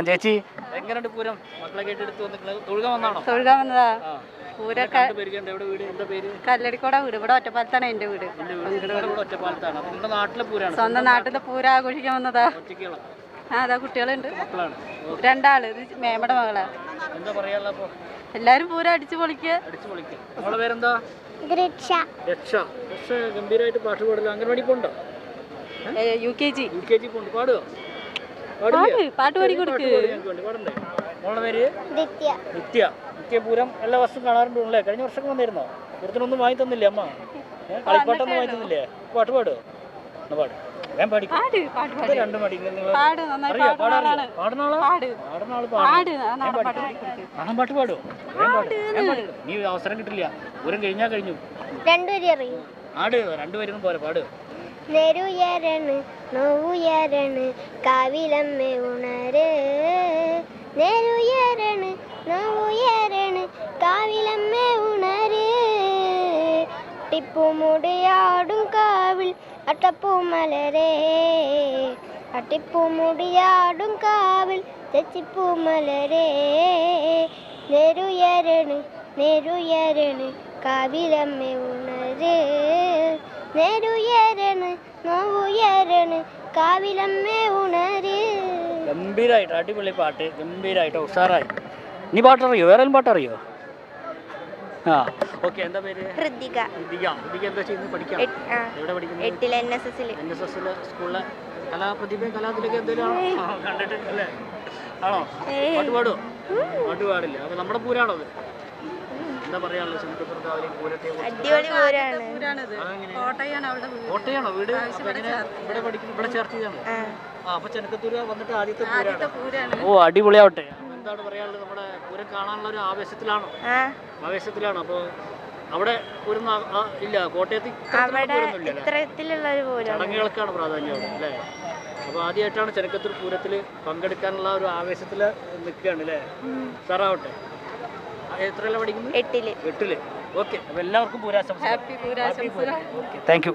കേൾക്കാം. ചേച്ചി എങ്ങനെയുണ്ട് പൂരം? മക്കളെ കേട്ടെടുത്ത് വന്നിട്ടുള്ളത് തൊഴുകാൻ വന്നാണോ? തൊഴുകാൻ വന്നതാ. കല്ലടിക്കോട വീട്. ഇവിടെ ഒറ്റപ്പാലത്താണ് എന്റെ വീട്. സ്വന്തം നാട്ടിലെ പൂരം ആഘോഷിക്കാൻ വന്നതാ. അതാ കുട്ടികളുണ്ട്, രണ്ടാള്. ഇത് മേമയുടെ മകളാ. എല്ലാരും പൂരം അടിച്ചു പൊളിക്കുക. പേരെന്താ? ഗംഭീരമായിട്ട് പാട്ട് പാടില്ല. അംഗൻവാടി പോണ്ടോ? UKG പോണ്ട്. പാടുവോ? പാട്ട് പാടി കൊടുക്ക്. മോളുടെ പേര് നിത്യ. പൂരം എല്ലാ വർഷവും കാണാറുണ്ടല്ലേ? കഴിഞ്ഞ വർഷമൊക്കെ വന്നിരുന്നോ? പൂരത്തിനൊന്നും വാങ്ങി തന്നില്ലേ അമ്മ? കളിപ്പാട്ടൊന്നും വാങ്ങി തന്നില്ലേ? പാട്ട് പാടുവോ? പാട്. ഞാൻ പഠിക്കും. രണ്ട് മടി പാട്ട് പാടുവോ? നീ അവസരം കിട്ടില്ല. പൂരം കഴിഞ്ഞാ കഴിഞ്ഞു. ആട് രണ്ടുപേരും പോലെ പാട്. നെരുയരണ് നോവുയരണ് കാവിലമ്മ ഉണര്, നെരുയരണ് നോവുയരണ് കാവിലമ്മ ഉണര്, അട്ടിപ്പൂമുടിയാടും കാവിൽ അട്ടപ്പൂമലരേ, അട്ടിപ്പൂമുടിയാടും കാവിൽ തെച്ചിപ്പൂമലരേ, നെരുയരണ് നെരുയരണ് കാവിലമ്മ ഉണര്, നെരുയരണ് നോവുയരണ് കാവിലമ്മ ഉണര്. ഗംഭീരായിട്ട് അടിപൊളി പാട്ട്, ഗംഭീരായിട്ട് ഉഷാറായി. നീ പാട്ടറിയോ? വേറെ പാട്ടറിയോ? ആ ഓക്കെ. എന്താ പേര്? ഹൃദിക. എന്താ ചെയ്യുന്നത്? പഠിക്കാം. എവിടെ പഠിക്കുന്നത്? 8ൽ NSS സ്കൂളിലെ കലാപ്രതിഭയും കലാതിലൊക്കെ എന്തെങ്കിലും കണ്ടിട്ടില്ലേ? ആണോ? പാട്ട് പാടുമോ? പാട്ട് പാടില്ല. അപ്പൊ നമ്മുടെ പൂരാണോ അത്? എന്താ പറയാനുള്ളത്? കോട്ടയാണോ വീട്? ഇവിടെ പഠിക്കുന്നു, ഇവിടെ ചേർത്ത് ചെയ്താണ്. അപ്പൊ ചെനക്കത്തൂര് വന്നിട്ട് ആദ്യത്തെ പൂരാണ്. ഓ അടിപൊളിയാവട്ടെ. എന്താണ് പറയാനുള്ളത്? നമ്മുടെ പൂരം കാണാനുള്ള ഒരു ആവേശത്തിലാണോ? അപ്പൊ അവിടെ പൂരം ഇല്ല. കോട്ടയത്ത് ചടങ്ങുകൾക്കാണ് പ്രാധാന്യം അവിടെ അല്ലേ? അപ്പൊ ആദ്യമായിട്ടാണ് ചെനക്കത്തൂർ പൂരത്തിൽ പങ്കെടുക്കാനുള്ള ഒരു ആവേശത്തിൽ നിൽക്കുകയാണ് അല്ലേ? സാറാവട്ടെ. എത്രയല്ല പഠിക്കുന്നത്? 8ൽ. ഓക്കെ. അപ്പൊ എല്ലാവർക്കും പൂരാശംസ. Thank you.